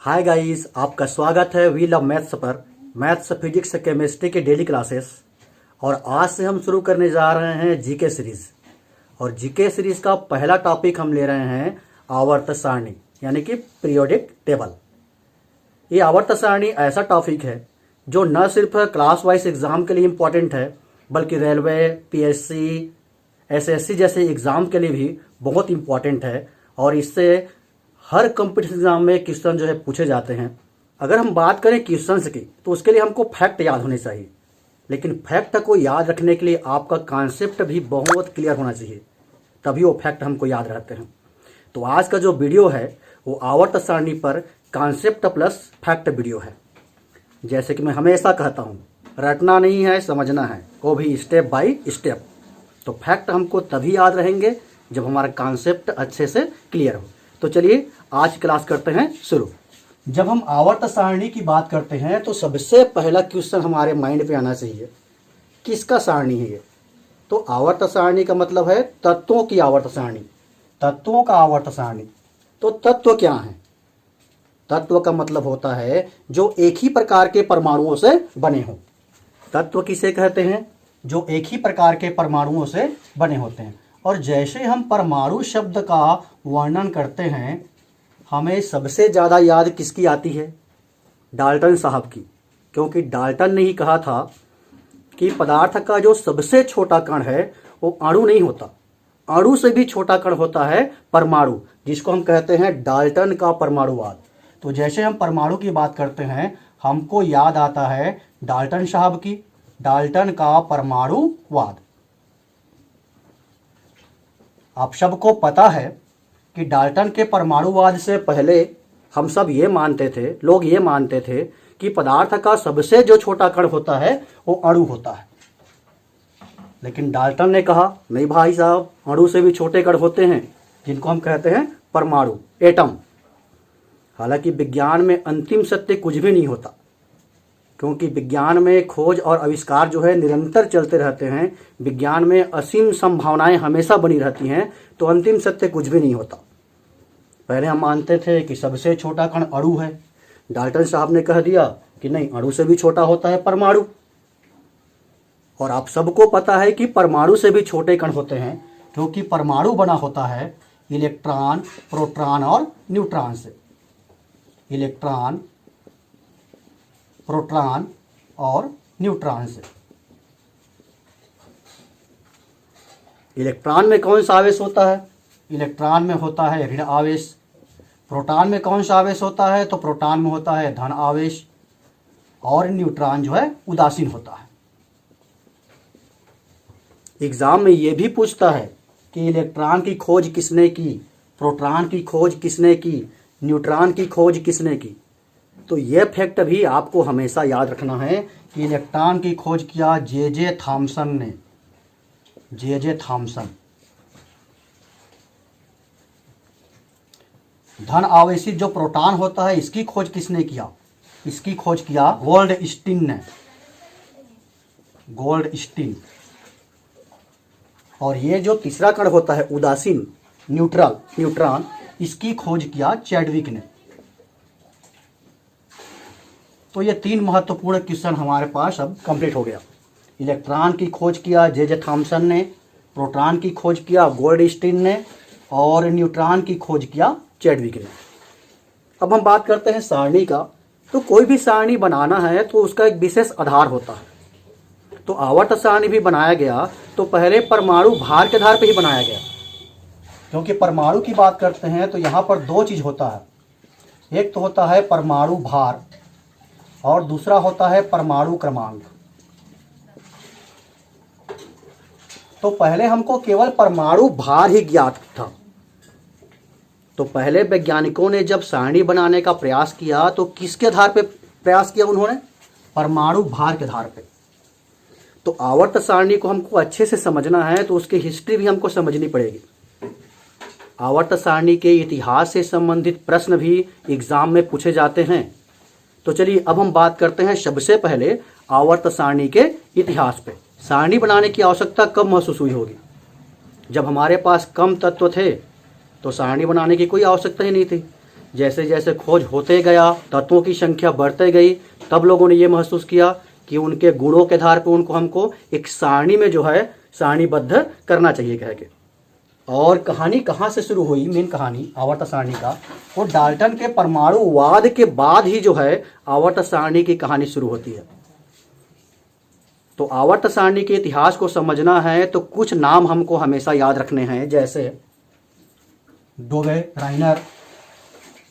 Hi guys, आपका स्वागत है वी लव मैथ्स पर। मैथ्स, फिजिक्स, केमिस्ट्री के डेली क्लासेस। और आज से हम शुरू करने जा रहे हैं जीके सीरीज। और जीके सीरीज का पहला टॉपिक हम ले रहे हैं आवर्त सारणी, यानी कि पीरियोडिक टेबल। ये आवर्त सारणी ऐसा टॉपिक है जो न सिर्फ क्लास वाइज एग्जाम के लिए इम्पोर्टेंट है, बल्कि रेलवे, पीएससी, एसएससी जैसे एग्जाम के लिए भी बहुत इम्पोर्टेंट है। और इससे हर कंपटीशन एग्जाम में क्वेश्चन जो है पूछे जाते हैं। अगर हम बात करें क्वेश्चंस की, तो उसके लिए हमको फैक्ट याद होने चाहिए, लेकिन फैक्ट को याद रखने के लिए आपका कॉन्सेप्ट भी बहुत क्लियर होना चाहिए, तभी वो फैक्ट हमको याद रहते हैं। तो आज का जो वीडियो है वो आवर्त सारणी पर कॉन्सेप्ट प्लस फैक्ट वीडियो है। जैसे कि मैं हमेशा कहता हूँ, रटना नहीं है, समझना है, वो भी स्टेप बाय स्टेप। तो फैक्ट हमको तभी याद रहेंगे जब हमारा कॉन्सेप्ट अच्छे से क्लियर हो। तो चलिए आज क्लास करते हैं शुरू। जब हम आवर्त सारणी की बात करते हैं तो सबसे पहला क्वेश्चन हमारे माइंड पे आना चाहिए, किसका सारणी है ये? तो आवर्त सारणी का मतलब है तत्वों की आवर्त सारणी, तत्वों का आवर्त सारणी। तो तत्व क्या है? तत्व का मतलब होता है जो एक ही प्रकार के परमाणुओं से बने हों। तत्व किसे कहते हैं? जो एक ही प्रकार के परमाणुओं से बने होते हैं। और जैसे हम परमाणु शब्द का वर्णन करते हैं, हमें सबसे ज़्यादा याद किसकी आती है? डाल्टन साहब की। क्योंकि डाल्टन ने ही कहा था कि पदार्थ का जो सबसे छोटा कण है वो अणु नहीं होता, अणु से भी छोटा कण होता है परमाणु, जिसको हम कहते हैं डाल्टन का परमाणुवाद। तो जैसे हम परमाणु की बात करते हैं, हमको याद आता है डाल्टन साहब की, डाल्टन का परमाणुवाद। आप सबको पता है कि डाल्टन के परमाणुवाद से पहले हम सब ये मानते थे, लोग ये मानते थे कि पदार्थ का सबसे जो छोटा कण होता है वो अणु होता है। लेकिन डाल्टन ने कहा नहीं भाई साहब, अणु से भी छोटे कण होते हैं, जिनको हम कहते हैं परमाणु, एटम। हालांकि विज्ञान में अंतिम सत्य कुछ भी नहीं होता, क्योंकि विज्ञान में खोज और आविष्कार जो है निरंतर चलते रहते हैं। विज्ञान में असीम संभावनाएं हमेशा बनी रहती हैं, तो अंतिम सत्य कुछ भी नहीं होता। पहले हम मानते थे कि सबसे छोटा कण अणु है, डाल्टन साहब ने कह दिया कि नहीं, अणु से भी छोटा होता है परमाणु। और आप सबको पता है कि परमाणु से भी छोटे कण होते हैं, क्योंकि परमाणु बना होता है इलेक्ट्रॉन, प्रोटॉन और न्यूट्रॉन से। इलेक्ट्रॉन, प्रोटॉन और न्यूट्रॉन से। इलेक्ट्रॉन में कौन सा आवेश होता है? इलेक्ट्रॉन में होता है ऋण आवेश। प्रोटॉन में कौन सा आवेश होता है? तो प्रोटॉन में होता है धन आवेश। और न्यूट्रॉन जो है उदासीन होता है। एग्जाम में ये भी पूछता है कि इलेक्ट्रॉन की खोज किसने की, प्रोटॉन की खोज किसने की, न्यूट्रॉन की खोज किसने की। तो ये फैक्ट भी आपको हमेशा याद रखना है कि इलेक्ट्रॉन की खोज किया जे थॉमसन ने, जे थॉमसन। धन आवेशित जो प्रोटॉन होता है, इसकी खोज किसने किया? इसकी खोज किया गोल्डस्टीन ने, गोल्डस्टीन। और ये जो तीसरा कण होता है उदासीन, न्यूट्रॉन, इसकी खोज किया चैडविक ने। तो ये तीन महत्वपूर्ण क्वेश्चन हमारे पास अब कंप्लीट हो गया। इलेक्ट्रॉन की खोज किया जे थॉमसन ने, प्रोटॉन की खोज किया गोल्डस्टीन ने, और न्यूट्रॉन की खोज किया चैडविक ने। अब हम बात करते हैं सारणी का। तो कोई भी सारणी बनाना है तो उसका एक विशेष आधार होता है। तो आवर्त सारणी भी बनाया गया तो पहले परमाणु भार के आधार पर ही बनाया गया, क्योंकि परमाणु की बात करते हैं तो यहाँ पर दो चीज होता है। एक तो होता है परमाणु भार और दूसरा होता है परमाणु क्रमांक। तो पहले हमको केवल परमाणु भार ही ज्ञात था। तो पहले वैज्ञानिकों ने जब सारणी बनाने का प्रयास किया तो किसके आधार पे प्रयास किया उन्होंने? परमाणु भार के आधार पे। तो आवर्त सारणी को हमको अच्छे से समझना है तो उसकी हिस्ट्री भी हमको समझनी पड़ेगी। आवर्त सारणी के इतिहास से संबंधित प्रश्न भी एग्जाम में पूछे जाते हैं। तो चलिए अब हम बात करते हैं सबसे पहले आवर्त सारणी के इतिहास पे। सारणी बनाने की आवश्यकता कब महसूस हुई होगी? जब हमारे पास कम तत्व थे तो सारणी बनाने की कोई आवश्यकता ही नहीं थी। जैसे जैसे खोज होते गया, तत्वों की संख्या बढ़ते गई, तब लोगों ने ये महसूस किया कि उनके गुणों के आधार पर उनको हमको एक सारणी में जो है सारणीबद्ध करना चाहिए कह के। और कहानी कहाँ से शुरू हुई, मेन कहानी आवर्त सारणी का, वो डाल्टन के परमाणुवाद के बाद ही जो है आवर्त सारणी की कहानी शुरू होती है। तो आवर्त सारणी के इतिहास को समझना है तो कुछ नाम हमको हमेशा याद रखने हैं, जैसे डोवे, राइनर,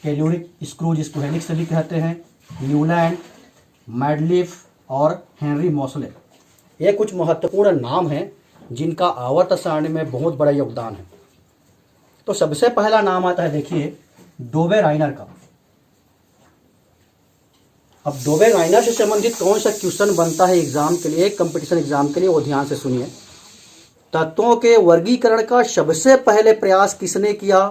टेल्यूरिक स्क्रू जिसको हेलिक्स भी कहते हैं, न्यूलैंड, मैडलिफ और हेनरी मोसले। ये कुछ महत्वपूर्ण नाम हैं जिनका आवर्त सारणी में बहुत बड़ा योगदान है। तो सबसे पहला नाम आता है, देखिए, डोवे राइनर का। अब डोवे राइनर से संबंधित कौन सा क्वेश्चन बनता है एग्जाम के लिए, कंपटीशन एग्जाम के लिए, वो ध्यान से सुनिए। तत्वों के वर्गीकरण का सबसे पहले प्रयास किसने किया?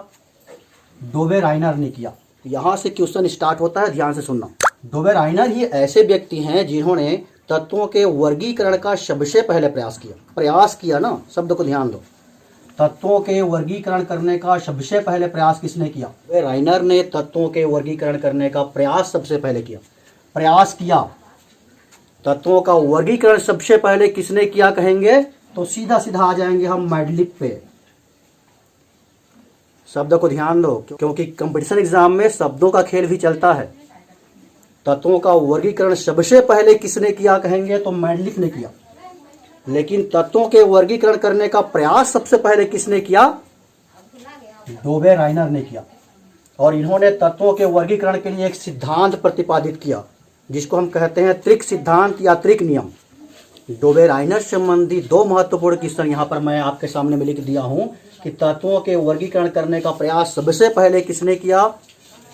डोवे राइनर ने किया। यहां से क्वेश्चन स्टार्ट होता है, ध्यान से सुनना। डोवे राइनर ही ऐसे व्यक्ति हैं जिन्होंने तत्वों के वर्गीकरण का सबसे पहले प्रयास किया ना, शब्द को ध्यान दो। तत्वों के वर्गीकरण करने का सबसे पहले प्रयास किसने किया? डोवे राइनर ने तत्वों के वर्गीकरण करने का प्रयास सबसे पहले किया। तत्वों का वर्गीकरण सबसे पहले किसने किया कहेंगे तो सीधा सीधा आ जाएंगे हम मैडलिफ पे। शब्द को ध्यान दो, क्योंकि कंपटीशन एग्जाम में शब्दों का खेल भी चलता है। तत्वों का वर्गीकरण सबसे पहले किसने किया कहेंगे तो मैडलिफ ने किया, लेकिन तत्वों के वर्गीकरण करने का प्रयास सबसे पहले किसने किया? डोवे राइनर ने किया। और इन्होंने तत्वों के वर्गीकरण के लिए एक सिद्धांत प्रतिपादित किया जिसको हम कहते हैं त्रिक सिद्धांत या त्रिक नियम। डोवे राइनर संबंधी दो महत्वपूर्ण क्वेश्चन यहाँ पर मैं आपके सामने में लिख दिया हूँ कि तत्वों के वर्गीकरण करने का प्रयास सबसे पहले किसने किया?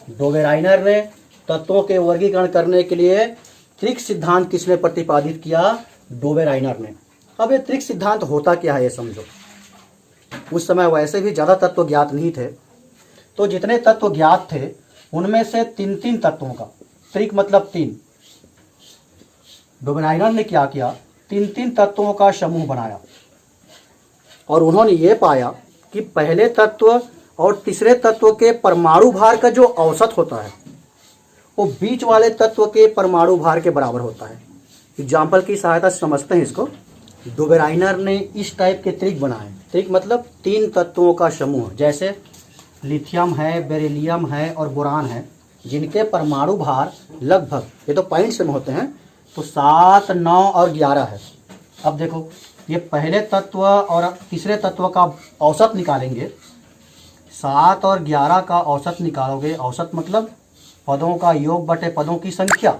डोवे राइनर ने। तत्वों के वर्गीकरण करने के लिए त्रिक सिद्धांत किसने प्रतिपादित किया? डोवे राइनर ने। अब ये त्रिक सिद्धांत होता क्या है ये समझो। उस समय वैसे भी ज़्यादा तत्व ज्ञात नहीं थे, तो जितने तत्व ज्ञात थे उनमें से तीन तीन तत्वों का, त्रिक मतलब तीन, डोवे राइनर ने क्या किया? तीन तीन तत्वों का समूह बनाया और उन्होंने ये पाया कि पहले तत्व और तीसरे तत्व के परमाणु भार का जो औसत होता है वो बीच वाले तत्व के परमाणु भार के बराबर होता है। एग्जाम्पल की सहायता से समझते हैं इसको। डोवे राइनर ने इस टाइप के त्रिक बनाए। त्रिक मतलब तीन तत्वों का समूह, जैसे लिथियम है, बेरिलियम है और बोरान है, जिनके परमाणु भार लगभग, ये तो पॉइंट्स में होते हैं, तो 7, 9 और 11 है। अब देखो, ये पहले तत्व और तीसरे तत्व का औसत निकालेंगे, 7 और 11 का औसत निकालोगे, औसत मतलब पदों का योग बटे पदों की संख्या,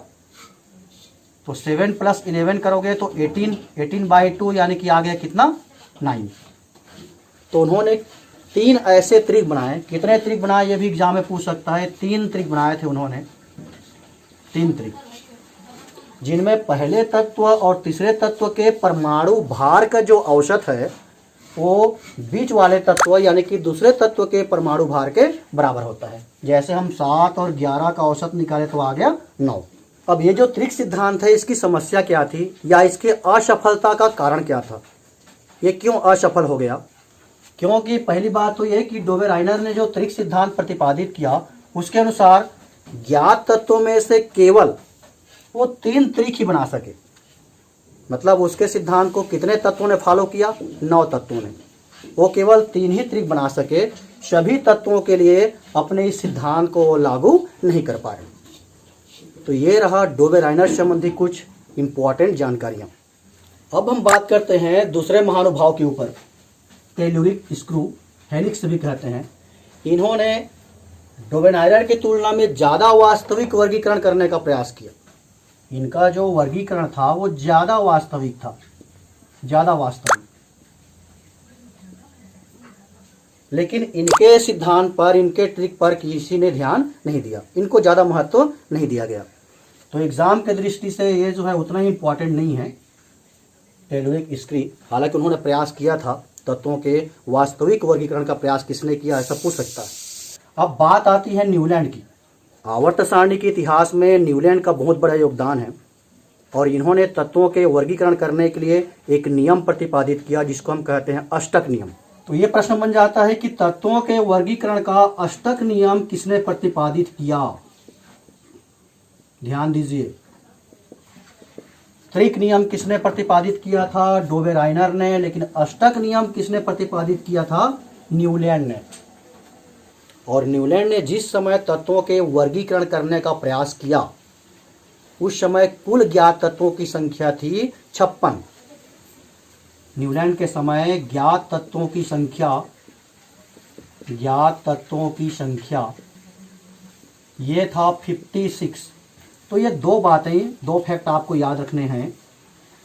तो 7 + 11 करोगे तो 18/2 यानी कि आ गया कितना? 9। तो उन्होंने तीन ऐसे त्रिक बनाए। कितने त्रिक बनाए ये भी एग्जाम में पूछ सकता है। 3 त्रिक बनाए थे उन्होंने, 3 त्रिक, जिनमें पहले तत्व और तीसरे तत्व के परमाणु भार का जो औसत है वो बीच वाले तत्व यानी कि दूसरे तत्व के परमाणु भार के बराबर होता है। जैसे हम 7 और 11 का औसत निकाले तो आ गया 9। अब ये जो त्रिक सिद्धांत है इसकी समस्या क्या थी या इसके असफलता का कारण क्या था? ये क्यों असफल हो गया? क्योंकि पहली बात तो यह कि डोवे राइनर ने जो त्रिक सिद्धांत प्रतिपादित किया उसके अनुसार ज्ञात तत्वों में से केवल वो 3 त्रिक ही बना सके। मतलब उसके सिद्धांत को कितने तत्वों ने फॉलो किया? 9 तत्वों ने। वो केवल 3 ही त्रिक बना सके, सभी तत्वों के लिए अपने इस सिद्धांत को लागू नहीं कर पाए। तो ये रहा डोवे राइनर संबंधी कुछ इंपॉर्टेंट जानकारियां। अब हम बात करते हैं दूसरे महानुभाव के ऊपर, टेल्यूरिक स्क्रू, हेलिक्स भी कहते हैं। इन्होंने डोवे राइनर की तुलना में ज़्यादा वास्तविक वर्गीकरण करने का प्रयास किया। इनका जो वर्गीकरण था वो ज़्यादा वास्तविक था, ज़्यादा वास्तविक। लेकिन इनके सिद्धांत पर, इनके ट्रिक पर किसी ने ध्यान नहीं दिया, इनको ज़्यादा महत्व नहीं दिया गया। तो एग्ज़ाम के दृष्टि से ये जो है उतना ही इम्पोर्टेंट नहीं है टेल्यूरिक स्क्रू। हालांकि उन्होंने प्रयास किया था, तत्वों के वास्तविक वर्गीकरण का प्रयास किसने किया ऐसा पूछ सकता है। अब बात आती है न्यूलैंड की। आवर्त सारणी के इतिहास में न्यूलैंड का बहुत बड़ा योगदान है और इन्होंने तत्वों के वर्गीकरण करने के लिए एक नियम प्रतिपादित किया जिसको हम कहते हैं अष्टक नियम। तो ये प्रश्न बन जाता है कि तत्वों के वर्गीकरण का अष्टक नियम किसने प्रतिपादित किया। ध्यान दीजिए, त्रिक नियम किसने प्रतिपादित किया था? डोबेराइनर ने। लेकिन अष्टक नियम किसने प्रतिपादित किया था? न्यूलैंड ने। और न्यूलैंड ने जिस समय तत्वों के वर्गीकरण करने का प्रयास किया उस समय कुल ज्ञात तत्वों की संख्या थी 56। न्यूलैंड के समय ज्ञात तत्वों की संख्या ये था 56। तो ये दो बातें, दो फैक्ट आपको याद रखने हैं।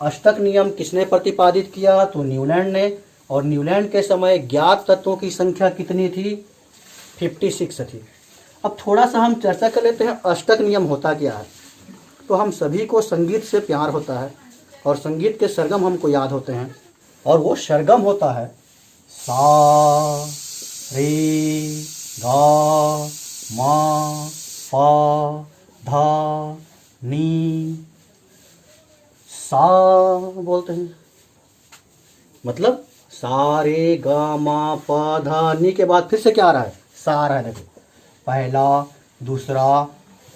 अष्टक नियम किसने प्रतिपादित किया? तो न्यूलैंड ने। और न्यूलैंड के समय ज्ञात तत्वों की संख्या कितनी थी? 56 थी। अब थोड़ा सा हम चर्चा कर लेते हैं अष्टक नियम होता क्या है। तो हम सभी को संगीत से प्यार होता है और संगीत के सरगम हमको याद होते हैं, और वो सरगम होता है सा रे गा मा पा धा नी सा बोलते हैं। मतलब सा रे गा मा पा धा नी के बाद फिर से क्या आ रहा है? सा आ रहा है। देखो, पहला, दूसरा,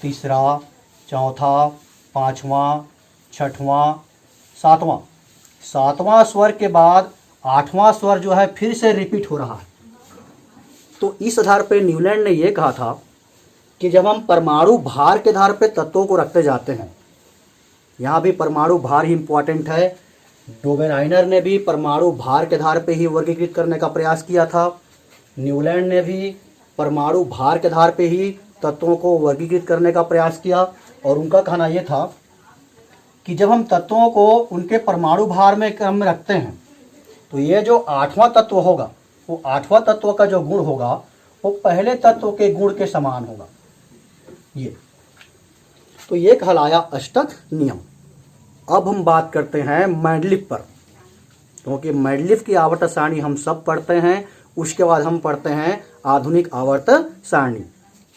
तीसरा, चौथा, पांचवा, छठवां, सातवां। सातवां स्वर के बाद आठवां स्वर जो है फिर से रिपीट हो रहा है। तो इस आधार पे न्यूलैंड ने यह कहा था कि जब हम परमाणु भार के आधार पे तत्वों को रखते जाते हैं, यहाँ भी परमाणु भार ही इंपॉर्टेंट है। डोबेराइनर ने भी परमाणु भार के आधार पे ही वर्गीकृत करने का प्रयास किया था। न्यूलैंड ने भी परमाणु भार के आधार पे ही तत्वों को वर्गीकृत करने का प्रयास किया। और उनका कहना यह था कि जब हम तत्वों को उनके परमाणु भार में क्रम में रखते हैं तो ये जो आठवां तत्व होगा, वो आठवां तत्व का जो गुण होगा वो पहले तत्व के गुण के समान होगा। तो ये कहलाया अष्टक नियम। अब हम बात करते हैं मैंडलिफ पर, क्योंकि मैंडलिफ की आवर्त सारणी हम सब पढ़ते हैं। उसके बाद हम पढ़ते हैं आधुनिक आवर्त सारणी।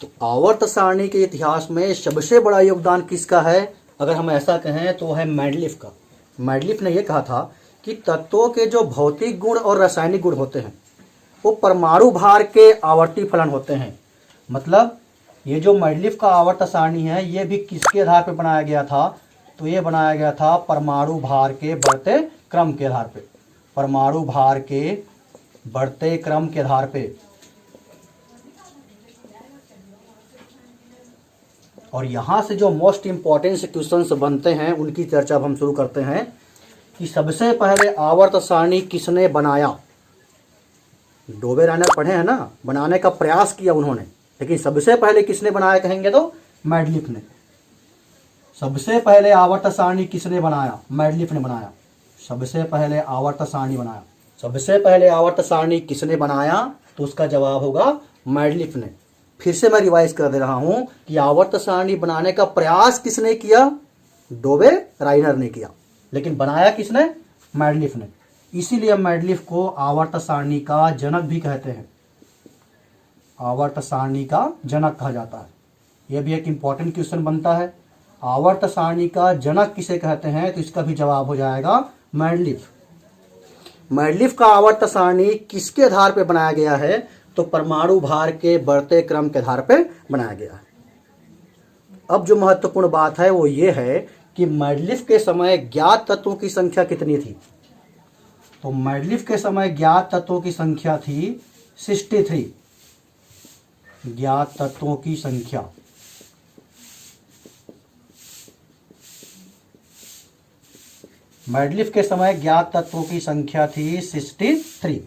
तो आवर्त सारणी के इतिहास में सबसे बड़ा योगदान किसका है? अगर हम ऐसा कहें तो है मैंडलिफ का। मैंडलिफ ने यह कहा था कि तत्वों के जो भौतिक गुण और रासायनिक गुण होते हैं वो परमाणु भार के आवर्ती फलन होते हैं। मतलब ये जो मैंडलिफ का आवर्त सारणी है ये भी किसके आधार पर बनाया गया था? तो ये बनाया गया था परमाणु भार के बढ़ते क्रम के आधार पे। परमाणु भार के बढ़ते क्रम के आधार पे। और यहां से जो मोस्ट इंपॉर्टेंट क्वेश्चंस बनते हैं उनकी चर्चा अब हम शुरू करते हैं कि सबसे पहले आवर्त सारणी किसने बनाया? डोबेराइनर पढ़े हैं ना, बनाने का प्रयास किया उन्होंने, लेकिन सबसे पहले किसने बनाया कहेंगे तो मैंडलिफ ने। सबसे पहले आवर्त सारणी किसने बनाया? मैंडलिफ ने बनाया। सबसे पहले आवर्त सारणी बनाया। सबसे पहले आवर्त सारणी किसने बनाया? तो उसका जवाब होगा मैंडलिफ ने। फिर से मैं रिवाइज कर दे रहा हूं कि आवर्त सारणी बनाने का प्रयास किसने किया? डोबेराइनर ने किया, लेकिन बनाया किसने? मैंडलिफ ने। इसीलिए मैंडलिफ को आवर्त सारणी का जनक भी कहते हैं। आवर्त सारणी का जनक कहा जाता है। यह भी एक इंपॉर्टेंट क्वेश्चन बनता है, आवर्त सारणी का जनक किसे कहते हैं? तो इसका भी जवाब हो जाएगा मैंडलिफ। मैंडलिफ का आवर्त सारणी किसके आधार पर बनाया गया है? तो परमाणु भार के बढ़ते क्रम के आधार पर बनाया गया है। अब जो महत्वपूर्ण बात है वो ये है कि मैंडलिफ के समय ज्ञात तत्वों की संख्या कितनी थी? तो मैंडलिफ के समय ज्ञात तत्वों की संख्या थी 63। ज्ञात तत्वों की संख्या मैंडलिफ के समय ज्ञात तत्वों की संख्या थी 63।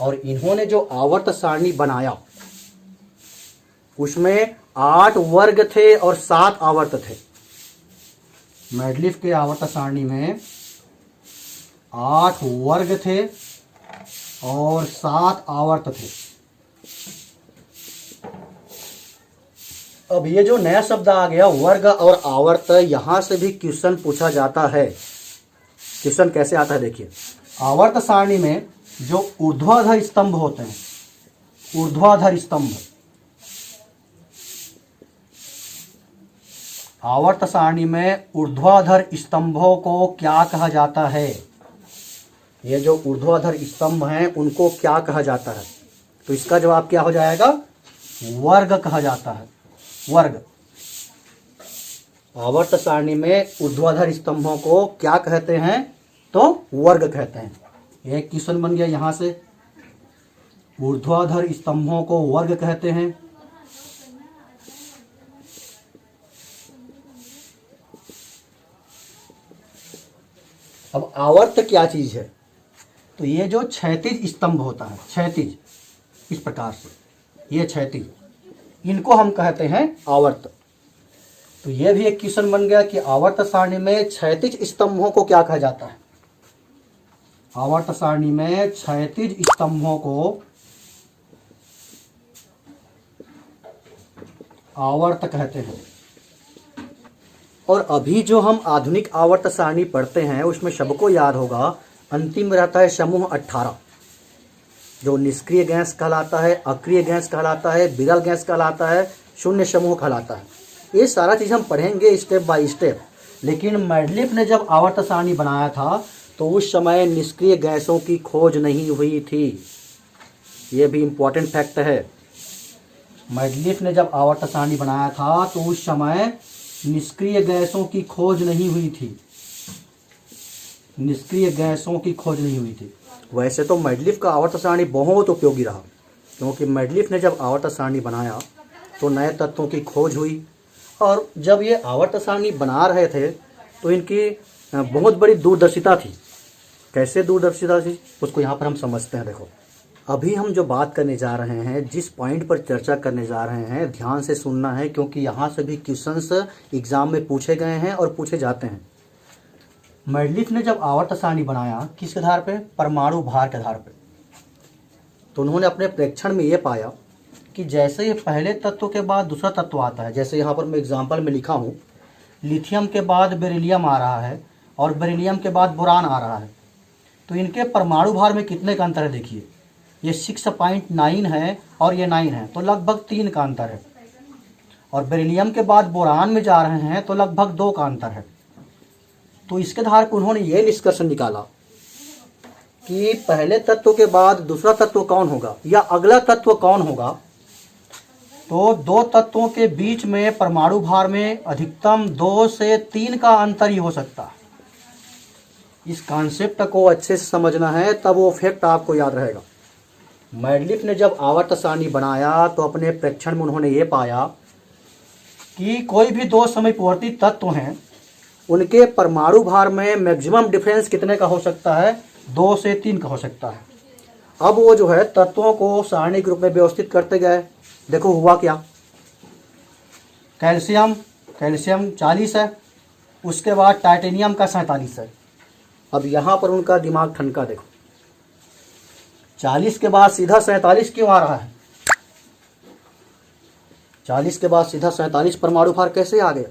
और इन्होंने जो आवर्त सारणी बनाया उसमें 8 वर्ग थे और 7 आवर्त थे। मैंडलिफ के आवर्त सारणी में 8 वर्ग थे और 7 आवर्त थे। अब ये जो नया शब्द आ गया वर्ग और आवर्त, यहां से भी क्वेश्चन पूछा जाता है। क्वेश्चन कैसे आता है देखिए, आवर्त सारणी में जो ऊर्ध्वाधर स्तंभ होते हैं, ऊर्ध्वाधर स्तंभ, आवर्त सारणी में ऊर्ध्वाधर स्तंभों को क्या कहा जाता है? ये जो ऊर्ध्वाधर स्तंभ हैं उनको क्या कहा जाता है? तो इसका जवाब क्या हो जाएगा? वर्ग कहा जाता है, वर्ग। आवर्त सारणी में ऊर्ध्वाधर स्तंभों को क्या कहते हैं? तो वर्ग कहते हैं। एक क्वेश्चन बन गया यहां से, ऊर्ध्वाधर स्तंभों को वर्ग कहते हैं। अब आवर्त क्या चीज है? तो ये जो क्षैतिज स्तंभ होता है, क्षैतिज, इस प्रकार से, ये क्षैतिज, इनको हम कहते हैं आवर्त। तो ये भी एक क्वेश्चन बन गया कि आवर्त सारणी में क्षैतिज स्तंभों को क्या कहा जाता है? आवर्त सारणी में क्षैतिज स्तंभों को आवर्त कहते हैं। और अभी जो हम आधुनिक आवर्त सारणी पढ़ते हैं उसमें सबको याद होगा, अंतिम रहता है समूह 18, जो निष्क्रिय गैस कहलाता है, अक्रिय गैस कहलाता है, विरल गैस कहलाता है, शून्य समूह कहलाता है। ये सारा चीज हम पढ़ेंगे स्टेप बाय स्टेप। लेकिन मैडलिफ ने जब आवर्त सारणी बनाया था तो उस समय निष्क्रिय गैसों की खोज नहीं हुई थी। ये भी इंपॉर्टेंट फैक्ट है। मैडलिफ ने जब आवर्त सारणी बनाया था तो उस समय निष्क्रिय गैसों की खोज नहीं हुई थी, निष्क्रिय गैसों की खोज नहीं हुई थी। वैसे तो मैडलिफ का आवर्त सारणी बहुत उपयोगी रहा, क्योंकि मैडलिफ ने जब आवर्त सारणी बनाया तो नए तत्वों की खोज हुई। और जब ये आवर्त सारणी बना रहे थे तो इनकी बहुत बड़ी दूरदर्शिता थी। कैसे दूरदर्शिता थी उसको यहाँ पर हम समझते हैं। देखो, अभी हम जो बात करने जा रहे हैं, जिस पॉइंट पर चर्चा करने जा रहे हैं, ध्यान से सुनना है, क्योंकि यहाँ से भी क्वेश्चंस एग्जाम में पूछे गए हैं और पूछे जाते हैं। मैडलिफ ने जब आवर्त सारणी बनाया, किस आधार पे? परमाणु भार के आधार पे। तो उन्होंने अपने प्रेक्षण में ये पाया कि जैसे ये पहले तत्व के बाद दूसरा तत्व आता है, जैसे यहाँ पर मैं एग्जाम्पल में लिखा हूँ, लिथियम के बाद बेरिलियम आ रहा है और बेरिलियम के बाद बोरान आ रहा है, तो इनके परमाणु भार में कितने का अंतर है? देखिए, ये 6.9 है और ये 9 है, तो लगभग 3 का अंतर है। और बेरिलियम के बाद बोरान में जा रहे हैं तो लगभग 2 का अंतर है। तो इसके आधार पर उन्होंने ये निष्कर्ष निकाला कि पहले तत्व के बाद दूसरा तत्व कौन होगा या अगला तत्व कौन होगा। तो दो तत्वों के बीच में परमाणु भार में अधिकतम 2 से 3 का अंतर ही हो सकता है। इस कॉन्सेप्ट को अच्छे से समझना है, तब वो फैक्ट आपको याद रहेगा। मैडलिफ ने जब आवर्त सारणी बनाया तो अपने प्रेक्षण में उन्होंने ये पाया कि कोई भी दो समविवर्ती तत्व हैं, उनके परमाणु भार में मैक्सिमम डिफरेंस कितने का हो सकता है? 2 से 3 का हो सकता है। अब वो जो है तत्वों को सारणी के रूप में व्यवस्थित करते गए। देखो हुआ क्या, कैल्शियम 40 है, उसके बाद टाइटेनियम का 47 है। अब यहाँ पर उनका दिमाग ठनका। देखो, 40 के बाद सीधा 47 क्यों आ रहा है? 40 के बाद सीधा 47 परमाणु भार कैसे आ गया?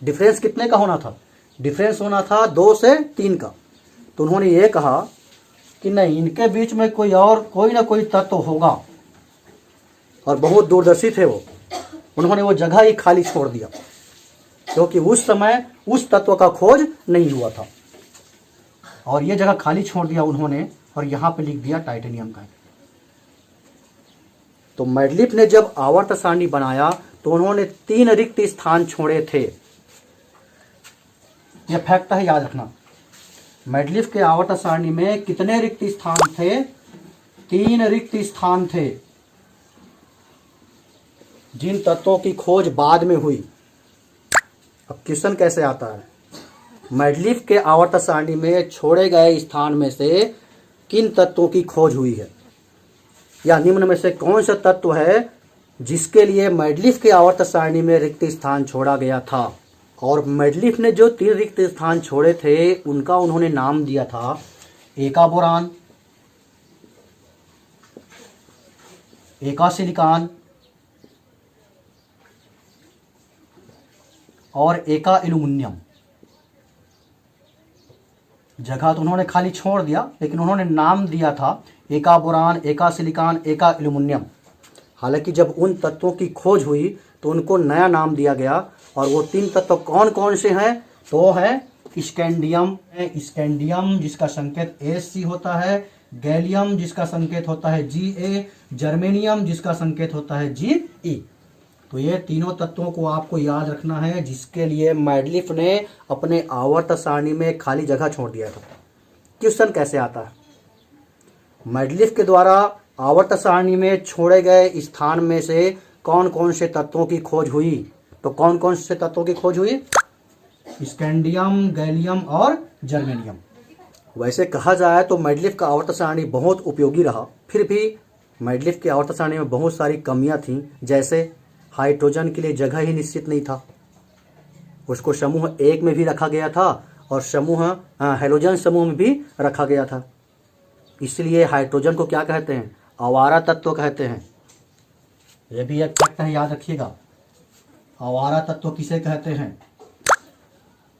डिफरेंस कितने का होना था? डिफरेंस होना था 2 से 3 का। तो उन्होंने ये कहा कि नहीं, इनके बीच में कोई ना कोई तत्व होगा, और बहुत दूरदर्शी थे वो। उन्होंने वो जगह ही खाली छोड़ दिया, क्योंकि उस समय उस तत्व का खोज नहीं हुआ था, और ये जगह खाली छोड़ दिया उन्होंने, और यहाँ पे लिख दिया टाइटेनियम का। तो मैडलिफ ने जब आवर्त सारणी बनाया तो उन्होंने 3 रिक्त स्थान छोड़े थे। यह फैक्ट है, याद रखना। मैडलिफ के आवर्त सारणी में कितने रिक्त स्थान थे? 3 रिक्त स्थान थे, जिन तत्वों की खोज बाद में हुई। अब क्वेश्चन कैसे आता है? मैडलिफ के आवर्त सारणी में छोड़े गए स्थान में से किन तत्वों की खोज हुई है, या निम्न में से कौन सा तत्व है जिसके लिए मैडलिफ के आवर्त सारणी में रिक्त स्थान छोड़ा गया था? और मैडलिफ ने जो 3 रिक्त स्थान छोड़े थे उनका उन्होंने नाम दिया था एका बोरान, एका सिलिकॉन और एका एल्यूमिनियम। जगह तो उन्होंने खाली छोड़ दिया, लेकिन उन्होंने नाम दिया था एका बोरान, एका सिलिकॉन, एका एल्यूमिनियम। हालांकि जब उन तत्वों की खोज हुई तो उनको नया नाम दिया गया। और वो 3 तत्व कौन कौन से हैं? तो हैं स्कैंडियम स्कैंडियम जिसका संकेत Sc होता है, गैलियम जिसका संकेत होता है Ga, जर्मेनियम जिसका संकेत होता है Ge। तो ये तीनों तत्वों को आपको याद रखना है, जिसके लिए मैडलिफ ने अपने आवर्त सारणी में खाली जगह छोड़ दिया था। क्वेश्चन कैसे आता है? मैडलिफ के द्वारा आवर्त सारणी में छोड़े गए स्थान में से कौन कौन से तत्वों की खोज हुई? तो कौन कौन से तत्वों की खोज हुई? स्कैंडियम, गैलियम और जर्मेनियम। वैसे कहा जाए तो मैडलिफ का आवर्त सारणी बहुत उपयोगी रहा, फिर भी मैडलिफ के आवर्त सारणी में बहुत सारी कमियां थीं, जैसे हाइड्रोजन के लिए जगह ही निश्चित नहीं था, उसको समूह 1 में भी रखा गया था और हैलोजन समूह में भी रखा गया था। इसलिए हाइड्रोजन को क्या कहते हैं? आवारा तत्व कहते हैं। यह भी एक फैक्ट है, याद रखिएगा। आवारा तत्व किसे कहते हैं?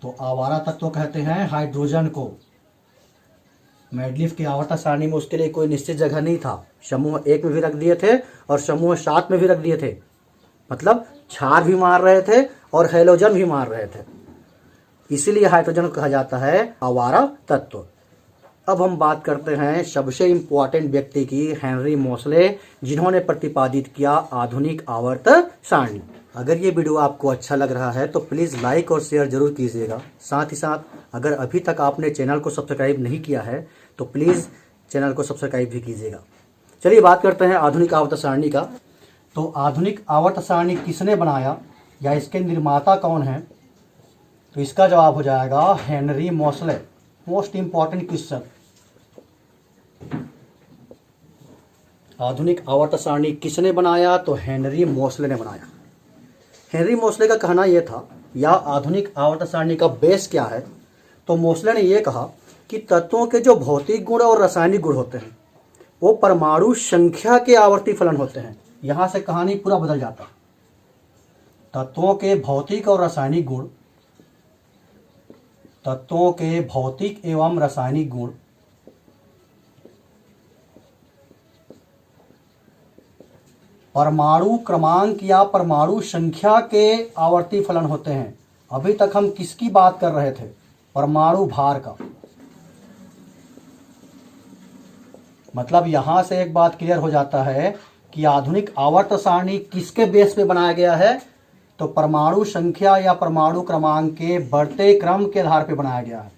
तो आवारा तत्व कहते हैं हाइड्रोजन को। मैडलिफ की आवर्त सारणी में उसके लिए कोई निश्चित जगह नहीं था, समूह 1 में भी रख दिए थे और समूह 7 में भी रख दिए थे, मतलब क्षार भी मार रहे थे और हैलोजन भी मार रहे थे, इसीलिए हाइड्रोजन को कहा जाता है आवारा तत्व। अब हम बात करते हैं सबसे इम्पोर्टेंट व्यक्ति की, हेनरी मोसले, जिन्होंने प्रतिपादित किया आधुनिक आवर्त सारणी। अगर ये वीडियो आपको अच्छा लग रहा है तो प्लीज़ लाइक और शेयर जरूर कीजिएगा। साथ ही साथ अगर अभी तक आपने चैनल को सब्सक्राइब नहीं किया है तो प्लीज़ चैनल को सब्सक्राइब भी कीजिएगा। चलिए बात करते हैं आधुनिक आवर्त सारणी का। तो आधुनिक आवर्त सारणी किसने बनाया या इसके निर्माता कौन है? तो इसका जवाब हो जाएगा Henry Moseley. Most important question. आधुनिक आवर्त सारणी किसने बनाया? तो हेनरी मोसले ने बनाया। हेनरी मोसले का कहना यह था, या आधुनिक आवर्त सारणी का बेस क्या है? तो मोसले ने यह कहा कि तत्वों के जो भौतिक गुण और रासायनिक गुण होते हैं वो परमाणु संख्या के आवर्ती फलन होते हैं। यहां से कहानी पूरा बदल जाता। तत्वों के भौतिक और रासायनिक गुण, तत्वों के भौतिक एवं रासायनिक गुण परमाणु क्रमांक या परमाणु संख्या के आवर्ती फलन होते हैं। अभी तक हम किसकी बात कर रहे थे? परमाणु भार का। मतलब यहां से एक बात क्लियर हो जाता है कि आधुनिक आवर्त सारणी किसके बेस पे बनाया गया है? तो परमाणु संख्या या परमाणु क्रमांक के बढ़ते क्रम के आधार पे बनाया गया है।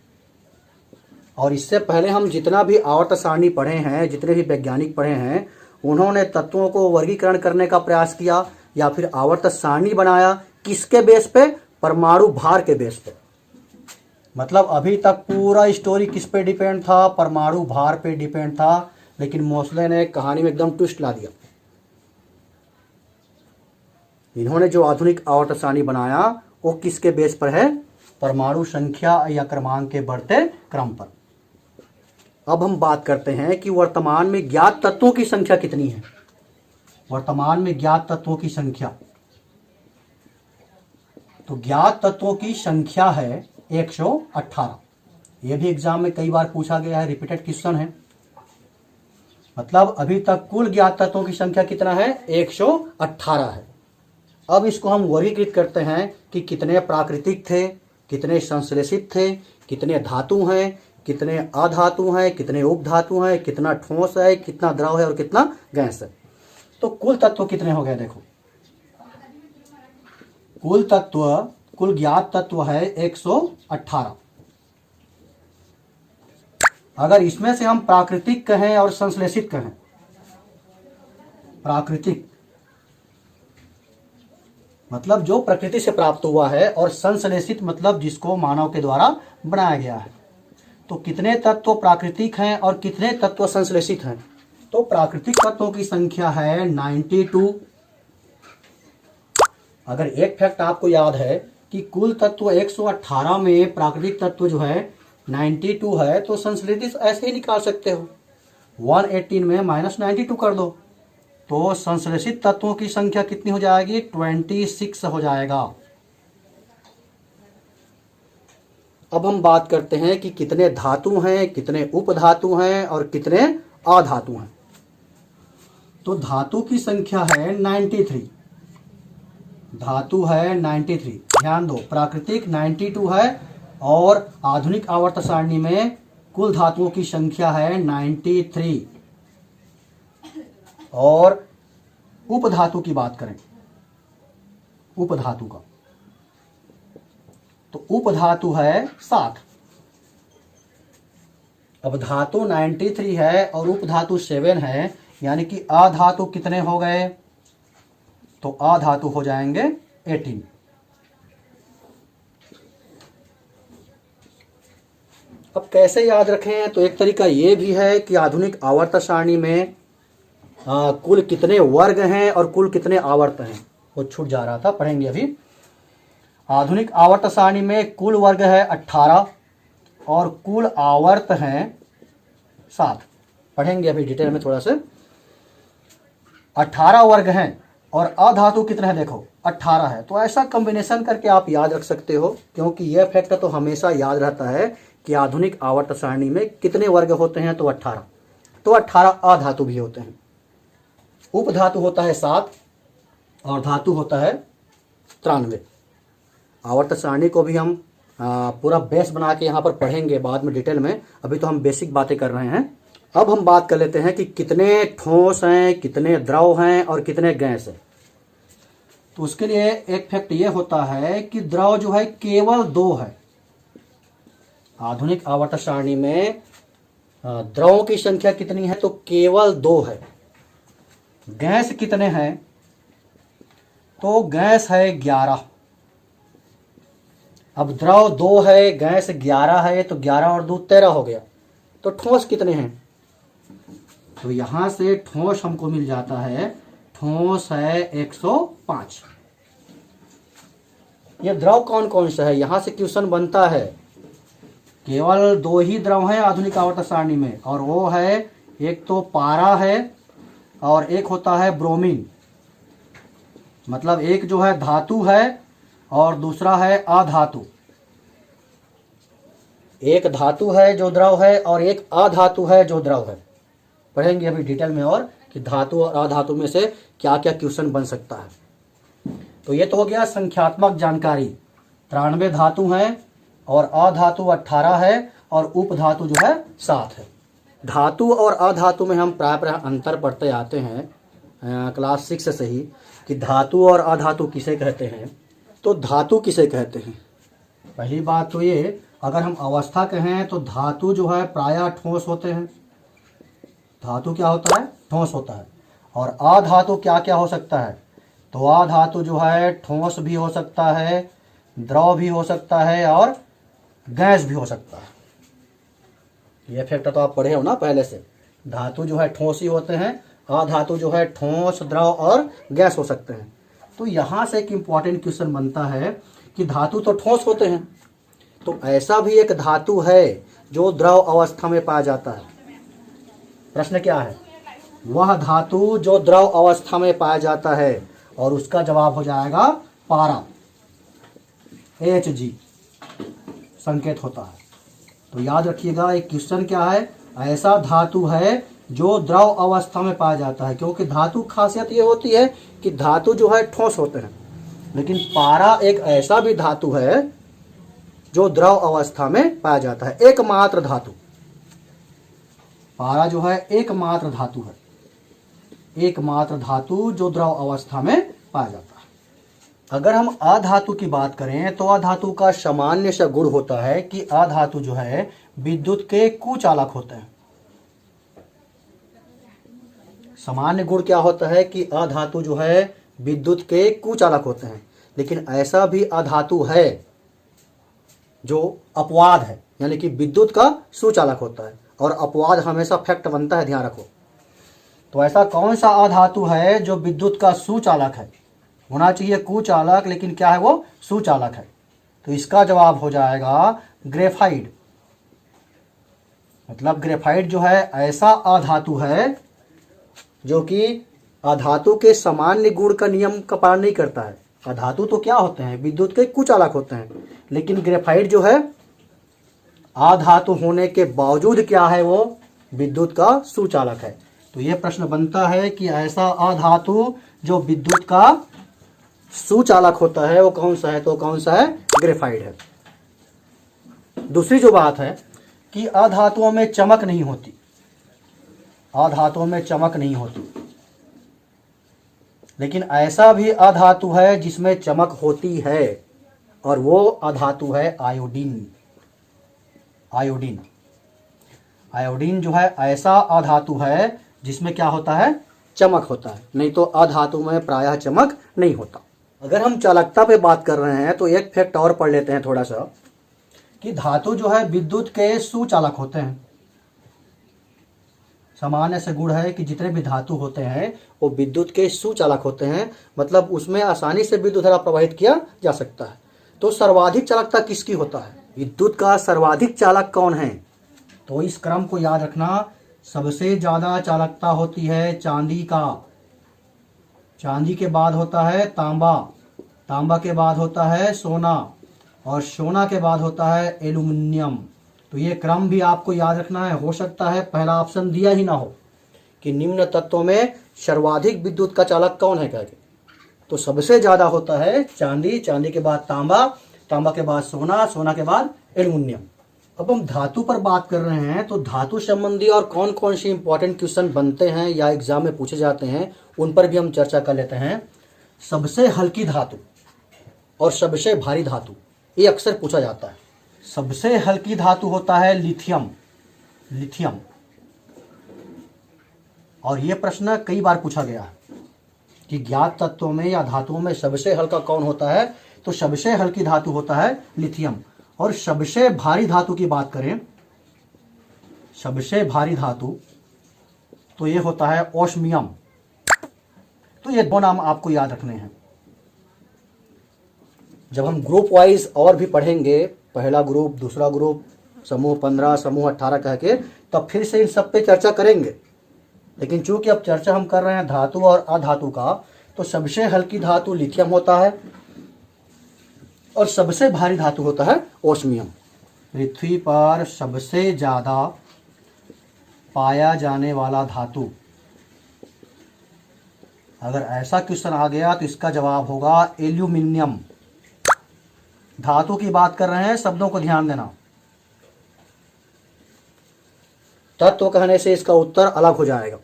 और इससे पहले हम जितना भी आवर्त सारणी पढ़े हैं, जितने भी वैज्ञानिक पढ़े हैं, उन्होंने तत्वों को वर्गीकरण करने का प्रयास किया या फिर आवर्त सारणी बनाया किसके बेस पे? परमाणु भार के बेस पे। मतलब अभी तक पूरा स्टोरी किस पे डिपेंड था? परमाणु भार पे डिपेंड था। लेकिन मोसले ने कहानी में एकदम ट्विस्ट ला दिया। इन्होंने जो आधुनिक आवर्त सारणी बनाया वो किसके बेस पर है? परमाणु संख्या या क्रमांक के बढ़ते क्रम पर। अब हम बात करते हैं कि वर्तमान में ज्ञात तत्वों की संख्या कितनी है। वर्तमान में ज्ञात तत्वों की संख्या, तो ज्ञात तत्वों की संख्या है 118। यह भी एग्जाम में कई बार पूछा गया है, रिपीटेड क्वेश्चन है। मतलब अभी तक कुल ज्ञात तत्वों की संख्या कितना है? 118 है। अब इसको हम वर्गीकृत करते हैं कि कितने प्राकृतिक थे, कितने संश्लेषित थे, कितने धातु हैं, कितने अधातु हैं, कितने उपधातु हैं, कितना ठोस है, कितना द्रव है और कितना गैस है। तो कुल तत्व कितने हो गए? देखो, कुल ज्ञात तत्व है 118। अगर इसमें से हम प्राकृतिक कहें और संश्लेषित कहें, प्राकृतिक मतलब जो प्रकृति से प्राप्त हुआ है, और संश्लेषित मतलब जिसको मानव के द्वारा बनाया गया है। तो कितने तत्व प्राकृतिक हैं और कितने तत्व संश्लेषित हैं? तो प्राकृतिक तत्वों की संख्या है 92। अगर एक फैक्ट आपको याद है कि कुल तत्व 118 में प्राकृतिक तत्व जो है 92 है, तो संश्लेषित ऐसे ही निकाल सकते हो। 118 में -92 कर दो तो संश्लेषित तत्वों की संख्या कितनी हो जाएगी? 26 हो जाएगा। अब हम बात करते हैं कि कितने धातु हैं, कितने उपधातु हैं और कितने अधातु हैं। तो धातु की संख्या है 93। धातु है 93। ध्यान दो, प्राकृतिक 92 है और आधुनिक आवर्त सारणी में कुल धातुओं की संख्या है 93। और उपधातु की बात करें, उपधातु का, तो उपधातु है 7। अब धातु 93 है और उपधातु 7 है, यानी कि अधातु कितने हो गए? तो अधातु हो जाएंगे 18। अब कैसे याद रखें? तो एक तरीका ये भी है कि आधुनिक आवर्त सारणी में कुल कितने वर्ग हैं और कुल कितने आवर्त हैं, वो छूट जा रहा था, पढ़ेंगे अभी। आधुनिक आवर्त सारणी में कुल वर्ग है 18 और कुल आवर्त हैं 7। पढ़ेंगे अभी डिटेल में थोड़ा से। 18 वर्ग हैं और अधातु कितने हैं? देखो 18 है, तो ऐसा कॉम्बिनेशन करके आप याद रख सकते हो, क्योंकि यह फैक्ट तो हमेशा याद रहता है कि आधुनिक आवर्त सारणी में कितने वर्ग होते हैं, तो 18। तो 18 अधातु भी होते हैं। उपधातु होता है 7 और धातु होता है 93। आवर्त सारणी को भी हम पूरा बेस बना के यहाँ पर पढ़ेंगे बाद में डिटेल में, अभी तो हम बेसिक बातें कर रहे हैं। अब हम बात कर लेते हैं कि कितने ठोस हैं, कितने द्रव हैं और कितने गैस हैं। तो उसके लिए एक फैक्ट ये होता है कि द्रव जो है केवल 2 है। आधुनिक आवर्त सारणी में द्रवों की संख्या कितनी है? तो केवल 2 है। गैस कितने हैं? तो गैस है 11। अब द्रव 2 है, गैस 11 है, तो 11 और 2 13 हो गया। तो ठोस कितने हैं? तो यहां से ठोस हमको मिल जाता है, ठोस है 105। ये द्रव कौन कौन सा है? यहां से क्वेश्चन बनता है। केवल 2 ही द्रव हैं आधुनिक आवर्त सारणी में, और वो है, एक तो पारा है और एक होता है ब्रोमीन। मतलब एक जो है धातु है और दूसरा है अधातु। एक धातु है जो द्रव है और एक अधातु है जो द्रव है। पढ़ेंगे अभी डिटेल में और कि धातु और अधातु में से क्या क्या क्वेश्चन बन सकता है। तो ये तो हो गया संख्यात्मक जानकारी। 93 धातु हैं और अधातु 18 है और उपधातु जो है 7 है। धातु और अधातु में हम प्राय अंतर पढ़ते आते हैं क्लास 6 से ही, कि धातु और अधातु किसे कहते हैं। तो धातु किसे कहते हैं? पहली बात तो ये, अगर हम अवस्था कहें तो धातु जो है प्रायः ठोस होते हैं। धातु क्या होता है? ठोस होता है। और अधातु क्या क्या हो सकता है? तो अधातु जो है ठोस भी हो सकता है, द्रव भी हो सकता है और गैस भी हो सकता है। ये फैक्ट तो आप पढ़े हो ना पहले से। धातु जो है ठोस ही होते हैं, अधातु जो है ठोस, द्रव और गैस हो सकते हैं। तो यहाँ से एक इम्पॉर्टेंट क्वेश्चन बनता है कि धातु तो ठोस होते हैं, तो ऐसा भी एक धातु है जो द्रव अवस्था में पाया जाता है। प्रश्न क्या है? वह धातु जो द्रव अवस्था में पाया जाता है, और उसका जवाब हो जाएगा पारा। Hg संकेत होता है। तो याद रखिएगा, एक क्वेश्चन क्या है? ऐसा धातु है जो द्रव अवस्था में पाया जाता है, क्योंकि धातु खासियत ये होती है कि धातु जो है ठोस होते हैं, लेकिन पारा एक ऐसा भी धातु है जो द्रव अवस्था में पाया जाता है। एकमात्र धातु पारा जो है एकमात्र धातु है, एकमात्र धातु जो द्रव अवस्था में पाया जाता है। अगर हम अधातु की बात करें तो अधातु का सामान्य सा गुण होता है कि अधातु जो है विद्युत के कुचालक होते हैं। सामान्य गुण क्या होता है कि अधातु जो है विद्युत के कुचालक होते हैं, लेकिन ऐसा भी अधातु है जो अपवाद है, यानी कि विद्युत का सुचालक होता है, और अपवाद हमेशा फैक्ट बनता है, ध्यान रखो। तो ऐसा कौन सा अधातु है जो विद्युत का सुचालक है? होना चाहिए कुचालक, लेकिन क्या है वो? सुचालक है। तो इसका जवाब हो जाएगा ग्रेफाइट। मतलब ग्रेफाइट जो है ऐसा अधातु है जो कि अधातु के सामान्य गुण का नियम का पालन नहीं करता है। अधातु तो क्या होते हैं? विद्युत के कुचालक होते हैं, लेकिन ग्रेफाइट जो है अधातु होने के बावजूद क्या है? वो विद्युत का सुचालक है। तो ये प्रश्न बनता है कि ऐसा अधातु जो विद्युत का सुचालक होता है वो कौन सा है? तो कौन सा है? ग्रेफाइट है। दूसरी जो बात है कि अधातुओं में चमक नहीं होती, अधातुओं में चमक नहीं होती, लेकिन ऐसा भी अधातु है जिसमें चमक होती है, और वो अधातु है आयोडीन। आयोडीन, आयोडीन जो है ऐसा अधातु है जिसमें क्या होता है, चमक होता है, नहीं तो अधातु में प्रायः चमक नहीं होता। अगर हम चालकता पे बात कर रहे हैं तो एक फैक्ट और पढ़ लेते हैं थोड़ा सा, कि धातु जो है विद्युत के सुचालक होते हैं। सामान्य से गुण है कि जितने भी धातु होते हैं वो विद्युत के सुचालक होते हैं, मतलब उसमें आसानी से विद्युत धारा प्रवाहित किया जा सकता है। तो सर्वाधिक चालकता किसकी होता है, विद्युत का सर्वाधिक चालक कौन है? तो इस क्रम को याद रखना, सबसे ज्यादा चालकता होती है चांदी का, चांदी के बाद होता है तांबा, तांबा के बाद होता है सोना, और सोना के बाद होता है एल्यूमिनियम। तो ये क्रम भी आपको याद रखना है। हो सकता है पहला ऑप्शन दिया ही ना हो कि निम्न तत्वों में सर्वाधिक विद्युत का चालक कौन है करके, तो सबसे ज्यादा होता है चांदी, चांदी के बाद तांबा, तांबा के बाद सोना, सोना के बाद एल्यूमिनियम। अब हम धातु पर बात कर रहे हैं, तो धातु संबंधी और कौन कौन से इंपॉर्टेंट क्वेश्चन बनते हैं या एग्जाम में पूछे जाते हैं उन पर भी हम चर्चा कर लेते हैं। सबसे हल्की धातु और सबसे भारी धातु, ये अक्सर पूछा जाता है। सबसे हल्की धातु होता है लिथियम, लिथियम, और ये प्रश्न कई बार पूछा गया है कि ज्ञात तत्वों में या धातुओं में सबसे हल्का कौन होता है, तो सबसे हल्की धातु होता है लिथियम। और सबसे भारी धातु की बात करें, सबसे भारी धातु तो ये होता है ओस्मियम। तो ये दो नाम आपको याद रखने हैं। जब हम ग्रुप वाइज और भी पढ़ेंगे, पहला ग्रुप, दूसरा ग्रुप, समूह 15, समूह 18 कह के, तब फिर से इन सब पे चर्चा करेंगे। लेकिन चूंकि अब चर्चा हम कर रहे हैं धातु और अधातु का, तो सबसे हल्की धातु लिथियम होता है और सबसे भारी धातु होता है ओस्मियम। पृथ्वी पर सबसे ज्यादा पाया जाने वाला धातु, अगर ऐसा क्वेश्चन आ गया तो इसका जवाब होगा एल्यूमिनियम। धातु की बात कर रहे हैं, शब्दों को ध्यान देना, तत्व कहने से इसका उत्तर अलग हो जाएगा।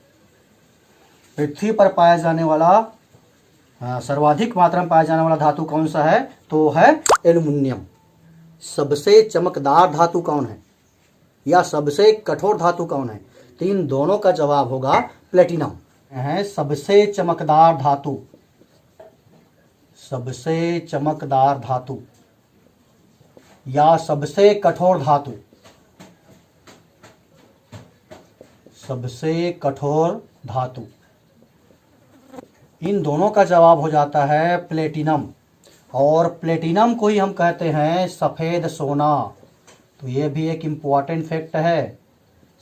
पृथ्वी पर पाया जाने वाला सर्वाधिक मात्रा में पाया जाने वाला धातु कौन सा है, तो है एल्यूमिनियम। सबसे चमकदार धातु कौन है या सबसे कठोर धातु कौन है, तो इन दोनों का जवाब होगा प्लेटिनम है। सबसे चमकदार धातु, सबसे चमकदार धातु या सबसे कठोर धातु, सबसे कठोर धातु, इन दोनों का जवाब हो जाता है प्लेटिनम। और प्लेटिनम को ही हम कहते हैं सफेद सोना। तो ये भी एक इम्पॉर्टेंट फैक्ट है।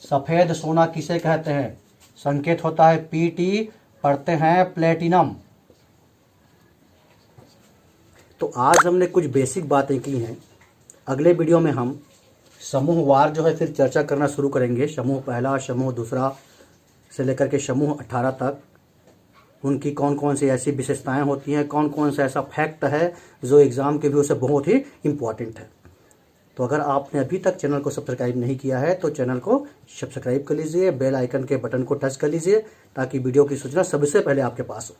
सफेद सोना किसे कहते हैं, संकेत होता है पीटी, पढ़ते हैं प्लेटिनम। तो आज हमने कुछ बेसिक बातें की हैं। अगले वीडियो में हम समूहवार जो है फिर चर्चा करना शुरू करेंगे। समूह पहला, समूह दूसरा से लेकर के समूह 18 तक, उनकी कौन कौन सी ऐसी विशेषताएं होती हैं, कौन कौन सा ऐसा फैक्ट है जो एग्ज़ाम के व्यू से बहुत ही इम्पॉर्टेंट है। तो अगर आपने अभी तक चैनल को सब्सक्राइब नहीं किया है तो चैनल को सब्सक्राइब कर लीजिए, बेल आइकन के बटन को टच कर लीजिए ताकि वीडियो की सूचना सबसे पहले आपके पास हो।